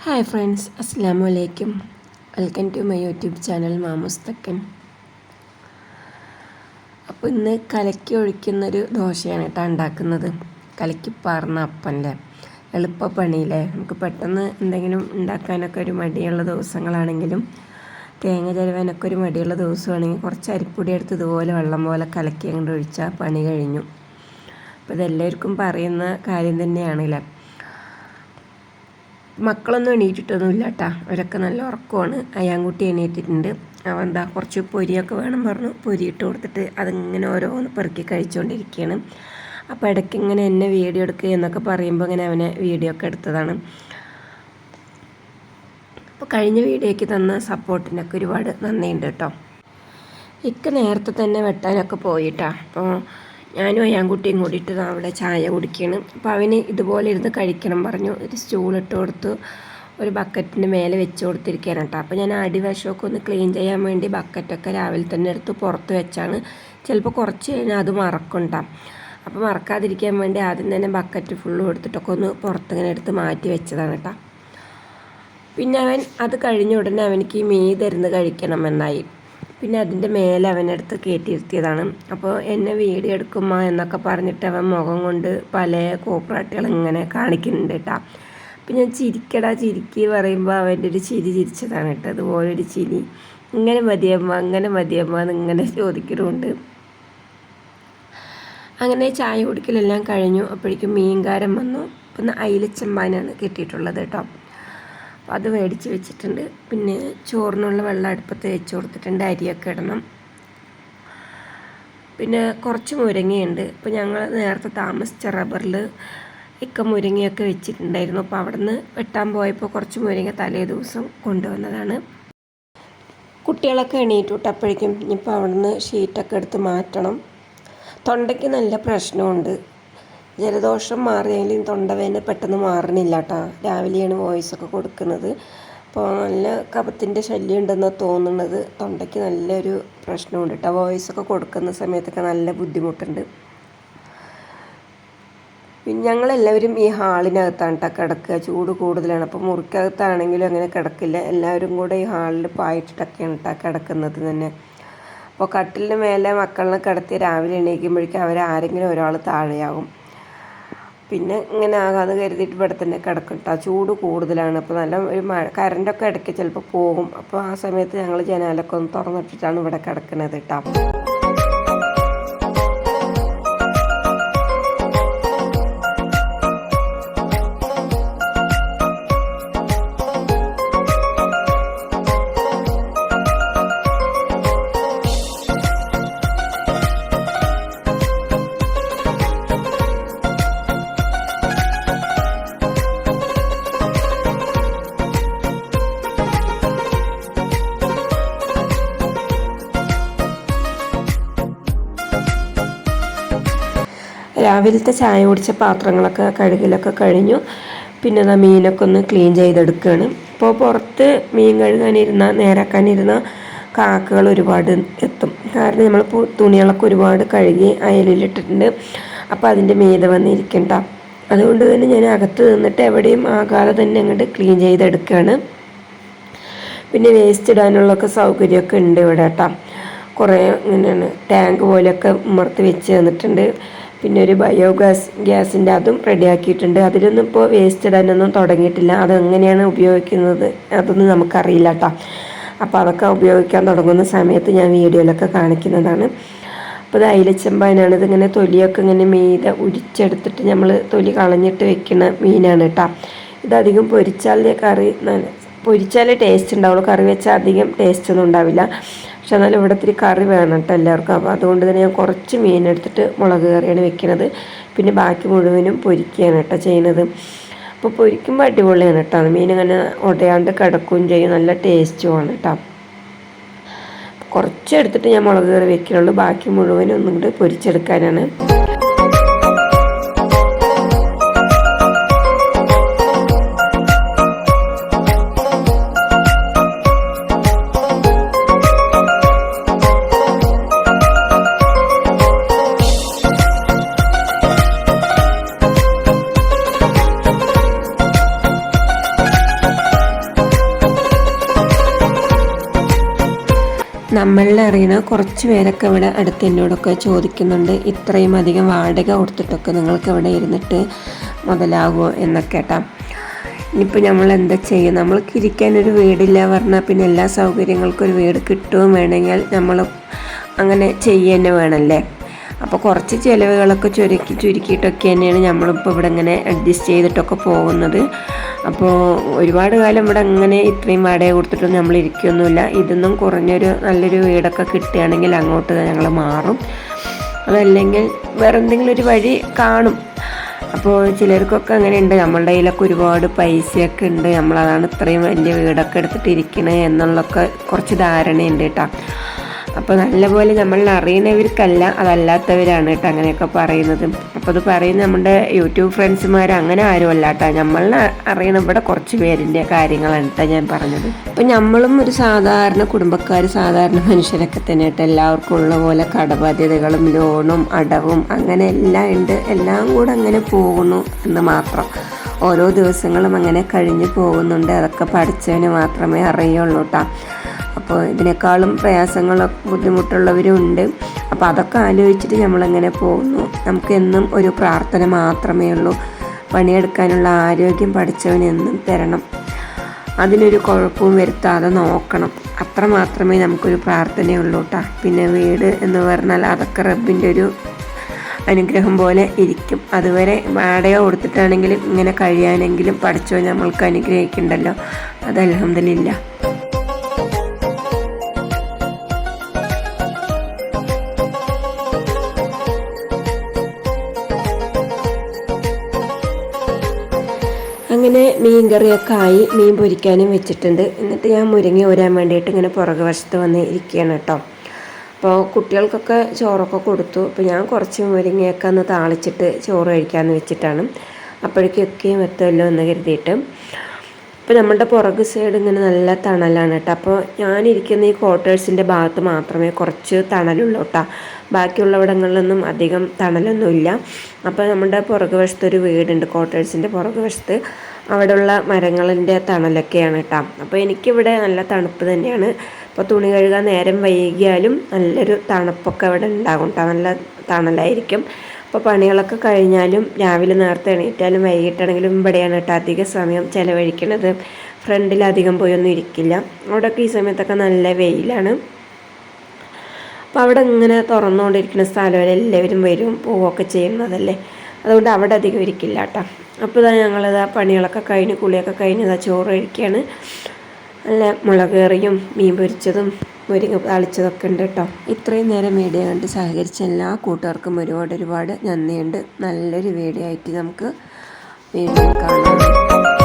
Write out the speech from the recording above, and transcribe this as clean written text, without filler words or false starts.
Hi friends, അസ്സലാമു അലൈക്കും. Welcome to my YouTube channel മാമുസ്തക്കൻ. അപ്പോൾ ഇന്ന് കലക്കി ഒഴിക്കുന്നൊരു ദോശയാണ് കേട്ടോ ഉണ്ടാക്കുന്നത്. കലക്കി പാർന്ന അപ്പല്ലേ, എളുപ്പ പണിയില്ലേ. നമുക്ക് പെട്ടെന്ന് എന്തെങ്കിലും ഉണ്ടാക്കാനൊക്കെ ഒരു മടിയുള്ള ദിവസങ്ങളാണെങ്കിലും തേങ്ങ ചിരവാനൊക്കെ ഒരു മടിയുള്ള ദിവസമാണെങ്കിൽ കുറച്ച് അരിപ്പൊടി എടുത്ത് ഇതുപോലെ വെള്ളം പോലെ കലക്കി അങ്ങോട്ട് ഒഴിച്ചാൽ പണി കഴിഞ്ഞു. അപ്പോൾ ഇതെല്ലാവർക്കും പറയുന്ന കാര്യം തന്നെയാണല്ലേ. മക്കളൊന്നും എണീറ്റിട്ടൊന്നുമില്ല കേട്ടോ, അവരൊക്കെ നല്ല ഉറക്കമാണ്. അയാൻകുട്ടി എണീറ്റിട്ടുണ്ട്. അവൻ എന്താ കുറച്ച് പൊരിയൊക്കെ വേണം പറഞ്ഞു പൊരി ഇട്ട് കൊടുത്തിട്ട് അതിങ്ങനെ ഓരോന്ന് പെറുക്കി കഴിച്ചുകൊണ്ടിരിക്കുകയാണ്. അപ്പോൾ ഇടയ്ക്ക് ഇങ്ങനെ എന്നെ വീഡിയോ എടുക്കുക എന്നൊക്കെ പറയുമ്പോൾ ഇങ്ങനെ അവനെ വീഡിയോ ഒക്കെ എടുത്തതാണ്. അപ്പോൾ കഴിഞ്ഞ വീഡിയോയ്ക്ക് തന്ന സപ്പോർട്ടിനൊക്കെ ഒരുപാട് നന്ദിയുണ്ട് കേട്ടോ. നേരത്തെ തന്നെ വെട്ടാനൊക്കെ പോയിട്ടാ. അപ്പോൾ ഞാനും അയാൻകുട്ടിയും കൂടിയിട്ട് അവിടെ ചായ കുടിക്കുകയാണ്. അപ്പോൾ അവന് ഇതുപോലെ ഇരുന്ന് കഴിക്കണം പറഞ്ഞു. ഒരു സ്റ്റൂളിട്ട് കൊടുത്തു, ഒരു ബക്കറ്റിൻ്റെ മേലെ വെച്ച് കൊടുത്തിരിക്കുകയാണ് കേട്ടോ. അപ്പോൾ ഞാൻ അടിവശമൊക്കെ ഒന്ന് ക്ലീൻ ചെയ്യാൻ വേണ്ടി ബക്കറ്റൊക്കെ രാവിലെ തന്നെ എടുത്ത് പുറത്ത് വെച്ചാണ്. ചിലപ്പോൾ കുറച്ച് കഴിഞ്ഞാൽ അത് മറക്കുണ്ടാകും. അപ്പോൾ മറക്കാതിരിക്കാൻ വേണ്ടി ആദ്യം തന്നെ ബക്കറ്റ് ഫുള്ളും എടുത്തിട്ടൊക്കെ ഒന്ന് പുറത്തിങ്ങനെ എടുത്ത് മാറ്റി വെച്ചതാണ് കേട്ടോ. പിന്നെ അവൻ അത് കഴിഞ്ഞ ഉടനെ അവനിക്ക് മീതരുന്ന് കഴിക്കണമെന്നായി. പിന്നെ അതിൻ്റെ മേലെ അവനെടുത്ത് കയറ്റിയിരുത്തിയതാണ്. അപ്പോൾ എന്നെ വീഡിയോ എടുക്കുമ്മ എന്നൊക്കെ പറഞ്ഞിട്ട് അവൻ മുഖം കൊണ്ട് പല കോപ്രാട്ടുകൾ ഇങ്ങനെ കാണിക്കുന്നുണ്ട് കേട്ടോ. അപ്പം ഞാൻ ചിരിക്കടാ ചിരിക്കി പറയുമ്പോൾ അവൻ്റെ ഒരു ചിരി ചിരിച്ചതാണ് കേട്ടോ. അതുപോലൊരു ചിരി, ഇങ്ങനെ മതിയമ്മ അങ്ങനെ മതിയമ്മ എന്നിങ്ങനെ ചോദിക്കുന്നുണ്ട്. അങ്ങനെ ചായ കുടിക്കലെല്ലാം കഴിഞ്ഞു. അപ്പോഴേക്കും മീൻകാരൻ വന്നു. ഇപ്പം അയിലച്ചമ്പാനാണ് കിട്ടിയിട്ടുള്ളത് കേട്ടോ. അത് മേടിച്ച് വെച്ചിട്ടുണ്ട്. പിന്നെ ചോറിനുള്ള വെള്ളം അടുപ്പത്ത് വെച്ച് കൊടുത്തിട്ടുണ്ട്. അരിയൊക്കെ ഇടണം. പിന്നെ കുറച്ച് മുരിങ്ങയുണ്ട്. ഇപ്പോൾ ഞങ്ങൾ നേരത്തെ താമസിച്ച റബ്ബറിൽ മുരിങ്ങയൊക്കെ വെച്ചിട്ടുണ്ടായിരുന്നു. അപ്പോൾ അവിടെ നിന്ന് വെട്ടാൻ പോയപ്പോൾ കുറച്ച് മുരിങ്ങ തലേ ദിവസം കൊണ്ടുവന്നതാണ്. കുട്ടികളൊക്കെ എണീറ്റിട്ടപ്പോഴേക്കും ഇപ്പോൾ അവിടെ നിന്ന് ഷീറ്റൊക്കെ എടുത്ത് മാറ്റണം. തൊണ്ടയ്ക്ക് നല്ല പ്രശ്നമുണ്ട്. ജലദോഷം മാറിയെങ്കിലും തൊണ്ടവേദന പെട്ടെന്ന് മാറണില്ല കേട്ടോ. രാവിലെയാണ് വോയിസൊക്കെ കൊടുക്കുന്നത്. അപ്പോൾ നല്ല കഫത്തിൻ്റെ ശല്യം ഉണ്ടെന്നാണ് തോന്നുന്നത്. തൊണ്ടയ്ക്ക് നല്ലൊരു പ്രശ്നമുണ്ട് കേട്ടോ. വോയിസൊക്കെ കൊടുക്കുന്ന സമയത്തൊക്കെ നല്ല ബുദ്ധിമുട്ടുണ്ട്. പിന്നെ ഞങ്ങളെല്ലാവരും ഈ ഹാളിനകത്താണ് കേട്ടോ കിടക്കുക. ചൂട് കൂടുതലാണ്. അപ്പോൾ മുറിക്കകത്താണെങ്കിലും അങ്ങനെ കിടക്കില്ല. എല്ലാവരും കൂടെ ഈ ഹാളിൽ പായിട്ടിട്ടൊക്കെയാണ് കേട്ടോ കിടക്കുന്നത് തന്നെ. അപ്പോൾ കട്ടിലിന് മേലെ മക്കളിനെ കിടത്തി രാവിലെ എണീക്കുമ്പോഴേക്കും അവരാരെങ്കിലും ഒരാൾ താഴെയാകും. പിന്നെ ഇങ്ങനെ ആകാതെ കരുതിയിട്ട് ഇവിടെ തന്നെ കിടക്കും കേട്ടോ. ചൂട് കൂടുതലാണ്. അപ്പോൾ നല്ല ഒരു കറണ്ടൊക്കെ ഇടയ്ക്ക് ചിലപ്പോൾ പോകും. അപ്പോൾ ആ സമയത്ത് ഞങ്ങൾ ജനാലൊക്കെ ഒന്ന് തുറന്നിട്ടിട്ടാണ് ഇവിടെ കിടക്കുന്നത് കേട്ടോ. രാവിലത്തെ ചായ കുടിച്ച പാത്രങ്ങളൊക്കെ കഴുകലൊക്കെ കഴിഞ്ഞു. പിന്നെ അത് മീനൊക്കെ ഒന്ന് ക്ലീൻ ചെയ്തെടുക്കുകയാണ്. ഇപ്പോൾ പുറത്ത് മീൻ നേരാക്കാനിരുന്ന കാക്കകൾ ഒരുപാട് എത്തും. കാരണം നമ്മളിപ്പോൾ തുണികളൊക്കെ ഒരുപാട് കഴുകി അയലിലിട്ടിട്ടുണ്ട്. അപ്പോൾ അതിൻ്റെ മീതെ വന്നിരിക്കണ്ട. അതുകൊണ്ട് തന്നെ ഞാൻ അകത്ത് നിന്നിട്ട് എവിടെയും ആകാതെ തന്നെ അങ്ങോട്ട് ക്ലീൻ ചെയ്തെടുക്കുകയാണ്. പിന്നെ വേസ്റ്റ് ഇടാനുള്ളൊക്കെ സൗകര്യമൊക്കെ ഉണ്ട് ഇവിടെ കേട്ടോ. കുറേ ഇങ്ങനെയാണ് ടാങ്ക് പോലെയൊക്കെ ഉമ്മർത്ത് വെച്ച് തന്നിട്ടുണ്ട്. പിന്നെ ഒരു ഗ്യാസിൻ്റെ അതും റെഡിയാക്കിയിട്ടുണ്ട്. അതിലൊന്നും ഇപ്പോൾ വേസ്റ്റ് ഇടാനൊന്നും തുടങ്ങിയിട്ടില്ല. അതെങ്ങനെയാണ് ഉപയോഗിക്കുന്നത് അതൊന്നും നമുക്കറിയില്ല കേട്ടോ. അപ്പോൾ അതൊക്കെ ഉപയോഗിക്കാൻ തുടങ്ങുന്ന സമയത്ത് ഞാൻ വീഡിയോയിലൊക്കെ കാണിക്കുന്നതാണ്. അപ്പോൾ ഇത് അയിലച്ചമ്പാനാണ്. ഇതിങ്ങനെ തൊലിയൊക്കെ ഇങ്ങനെ മീതെ ഉരിച്ചെടുത്തിട്ട് നമ്മൾ തൊലി കളഞ്ഞിട്ട് വെക്കുന്ന മീനാണ് കേട്ടോ. ഇതധികം പൊരിച്ചാലേ ടേസ്റ്റ് ഉണ്ടാവുള്ളൂ. കറി വെച്ചാൽ അധികം ടേസ്റ്റ് ഒന്നും ഉണ്ടാവില്ല. പക്ഷെ എന്നാലും ഇവിടെ ഇത്തിരി കറി വേണം കേട്ടോ എല്ലാവർക്കും. അപ്പോൾ അതുകൊണ്ട് തന്നെ ഞാൻ കുറച്ച് മീനെടുത്തിട്ട് മുളക് കറിയാണ് വെക്കുന്നത്. പിന്നെ ബാക്കി മുഴുവനും പൊരിക്കുകയാണ് കേട്ടോ ചെയ്യുന്നത്. അപ്പോൾ പൊരിക്കുമ്പോൾ അടിപൊളിയാണ് കേട്ടോ. മീനിങ്ങനെ ഉടയാണ്ട് കിടക്കുകയും ചെയ്യും. നല്ല ടേസ്റ്റുമാണ് കേട്ടോ. കുറച്ചെടുത്തിട്ട് ഞാൻ മുളക് കറി വെക്കുന്നുള്ളൂ. ബാക്കി മുഴുവനും ഒന്നും കൂടി പൊരിച്ചെടുക്കാനാണ്. നമ്മളെ അറിയുന്ന കുറച്ച് പേരൊക്കെ ഇവിടെ അടുത്ത് എന്നോടൊക്കെ ചോദിക്കുന്നുണ്ട്, ഇത്രയും അധികം വാടക കൊടുത്തിട്ടൊക്കെ നിങ്ങൾക്ക് ഇവിടെ ഇരുന്നിട്ട് മുതലാകുമോ എന്നൊക്കെ കേട്ടോ. ഇനിയിപ്പോൾ നമ്മൾ എന്താ ചെയ്യുക, നമ്മൾക്ക് ഇരിക്കാനൊരു വീടില്ല പറഞ്ഞാൽ പിന്നെ എല്ലാ സൗകര്യങ്ങൾക്കും ഒരു വീട് കിട്ടുകയും വേണമെങ്കിൽ നമ്മൾ അങ്ങനെ ചെയ്യുക തന്നെ വേണമല്ലേ. അപ്പോൾ കുറച്ച് ചിലവുകളൊക്കെ ചുരുക്കിയിട്ടൊക്കെ തന്നെയാണ് നമ്മളിപ്പോൾ ഇവിടെ ഇങ്ങനെ അഡ്ജസ്റ്റ് ചെയ്തിട്ടൊക്കെ പോകുന്നത്. അപ്പോൾ ഒരുപാട് കാലം ഇവിടെ അങ്ങനെ ഇത്രയും വാടക കൊടുത്തിട്ടൊന്നും നമ്മൾ ഇരിക്കുകയൊന്നുമില്ല. ഇതൊന്നും കുറഞ്ഞൊരു നല്ലൊരു വീടൊക്കെ കിട്ടുകയാണെങ്കിൽ അങ്ങോട്ട് ഞങ്ങൾ മാറും. അതല്ലെങ്കിൽ വേറെ എന്തെങ്കിലും ഒരു വഴി കാണും. അപ്പോൾ ചിലർക്കൊക്കെ അങ്ങനെ ഉണ്ട്, നമ്മളുടെ കയ്യിലൊക്കെ ഒരുപാട് പൈസയൊക്കെ ഉണ്ട്, നമ്മളതാണ് ഇത്രയും വലിയ വീടൊക്കെ എടുത്തിട്ട് ഇരിക്കണേ എന്നുള്ളതൊക്കെ കുറച്ച് ധാരണയുണ്ട് കേട്ടോ. അപ്പോൾ നല്ലപോലെ നമ്മൾ അറിയുന്നവർക്കല്ല, അതല്ലാത്തവരാണ് കേട്ടോ അങ്ങനെയൊക്കെ പറയുന്നത്. അപ്പോൾ അത് പറയുന്നത് നമ്മുടെ യൂട്യൂബ് ഫ്രണ്ട്സുമാർ അങ്ങനെ ആരും അല്ല കേട്ടോ, നമ്മളെ അറിയണ ഇവിടെ കുറച്ച് പേരിൻ്റെ കാര്യങ്ങളാണ് കേട്ടോ ഞാൻ പറഞ്ഞത്. അപ്പോൾ നമ്മളും ഒരു സാധാരണ കുടുംബക്കാർ, സാധാരണ മനുഷ്യരൊക്കെ തന്നെ കേട്ടോ. എല്ലാവർക്കും ഉള്ള പോലെ കടബാധ്യതകളും ലോണും അടവും അങ്ങനെ എല്ലാം ഉണ്ട്. എല്ലാം കൂടെ അങ്ങനെ പോകുന്നു എന്ന് മാത്രം. ഓരോ ദിവസങ്ങളും അങ്ങനെ കഴിഞ്ഞു പോകുന്നുണ്ട്. അതൊക്കെ പഠിച്ചവന് മാത്രമേ അറിയുള്ളൂ കേട്ടോ. അപ്പോൾ ഇതിനേക്കാളും പ്രയാസങ്ങളൊക്കെ ബുദ്ധിമുട്ടുള്ളവരും ഉണ്ട്. അപ്പോൾ അതൊക്കെ ആലോചിച്ചിട്ട് നമ്മളങ്ങനെ പോകുന്നു. നമുക്കെന്നും ഒരു പ്രാർത്ഥന മാത്രമേ ഉള്ളൂ, പണിയെടുക്കാനുള്ള ആരോഗ്യം പഠിച്ചവനെന്നും തരണം, അതിനൊരു കുഴപ്പവും വരുത്താതെ നോക്കണം. അത്ര മാത്രമേ നമുക്കൊരു പ്രാർത്ഥനയുള്ളൂ കേട്ടോ. പിന്നെ വീട് എന്ന് പറഞ്ഞാൽ അതൊക്കെ റബ്ബിൻ്റെ ഒരു അനുഗ്രഹം പോലെ ഇരിക്കും. അതുവരെ വാടക കൊടുത്തിട്ടാണെങ്കിലും ഇങ്ങനെ കഴിയാനെങ്കിലും പഠിച്ചവൻ നമ്മൾക്ക് അനുഗ്രഹിക്കുന്നുണ്ടല്ലോ, അത് അൽഹംദുലില്ലാഹ്. അങ്ങനെ മീൻ കറിയൊക്കെ ആയി, മീൻ പൊരിക്കാനും വെച്ചിട്ടുണ്ട്. എന്നിട്ട് ഞാൻ മുരിങ്ങ ഊരാൻ വേണ്ടിയിട്ട് ഇങ്ങനെ പുറകു വശത്ത് വന്ന് ഇരിക്കുകയാണ് കേട്ടോ. അപ്പോൾ കുട്ടികൾക്കൊക്കെ ചോറൊക്കെ കൊടുത്തു. അപ്പോൾ ഞാൻ കുറച്ച് മുരിങ്ങയൊക്കെ ഒന്ന് താളിച്ചിട്ട് ചോറ് കഴിക്കാമെന്ന് വെച്ചിട്ടാണ്. അപ്പോഴേക്കൊക്കെയും എത്തുമല്ലോ എന്ന് കരുതിയിട്ട്. അപ്പോൾ നമ്മളുടെ പുറകു സൈഡ് ഇങ്ങനെ നല്ല തണലാണ് കേട്ടോ. അപ്പോൾ ഞാനിരിക്കുന്ന ഈ ക്വാർട്ടേഴ്സിൻ്റെ ഭാഗത്ത് മാത്രമേ കുറച്ച് തണലുള്ളൂ കേട്ടോ. ബാക്കിയുള്ളവിടങ്ങളിലൊന്നും അധികം തണലൊന്നുമില്ല. അപ്പോൾ നമ്മുടെ പുറകു വശത്തൊരു വീടുണ്ട്, ക്വാർട്ടേഴ്സിൻ്റെ പുറകു വശത്ത്. അവിടെയുള്ള മരങ്ങളിൻ്റെ തണലൊക്കെയാണ് കേട്ടോ. അപ്പോൾ എനിക്കിവിടെ നല്ല തണുപ്പ് തന്നെയാണ്. അപ്പോൾ തുണി കഴുകാൻ നേരം വൈകിയാലും നല്ലൊരു തണുപ്പൊക്കെ ഇവിടെ ഉണ്ടാകും കേട്ടോ, നല്ല തണലായിരിക്കും. അപ്പോൾ പണികളൊക്കെ കഴിഞ്ഞാലും രാവിലെ നേരത്തെ എണീറ്റാലും വൈകിട്ടാണെങ്കിലും ഇവിടെയാണ് കേട്ടോ അധിക സമയം ചിലവഴിക്കുന്നത്. ഫ്രണ്ടിലധികം പോയൊന്നും ഇരിക്കില്ല. അവിടെയൊക്കെ ഈ സമയത്തൊക്കെ നല്ല വെയിലാണ്. അപ്പോൾ അവിടെ ഇങ്ങനെ തുറന്നുകൊണ്ടിരിക്കുന്ന സ്ഥലം എല്ലാവരും വരും പോവുകയൊക്കെ ചെയ്യുന്നതല്ലേ, അതുകൊണ്ട് അവിടെ അധികം ഇരിക്കില്ല കേട്ടോ. അപ്പോൾ ഇതാ ഞങ്ങളിതാ പണികളൊക്കെ കഴിഞ്ഞ് കുളിയൊക്കെ കഴിഞ്ഞ് ഇതാ ചോറ് കഴിക്കുകയാണ്. നല്ല മുളക് കറിയും മീൻ പൊരിച്ചതും മുരിങ്ങ താളിച്ചതൊക്കെ ഉണ്ട് കേട്ടോ. ഇത്രയും നേരം വീഡിയോ കണ്ട് സഹകരിച്ച എല്ലാ കൂട്ടുകാർക്കും ഒരുപാട് നന്ദിയുണ്ട്. നല്ലൊരു വീഡിയോ ആയിട്ട് നമുക്ക് വീണ്ടും കാണാം.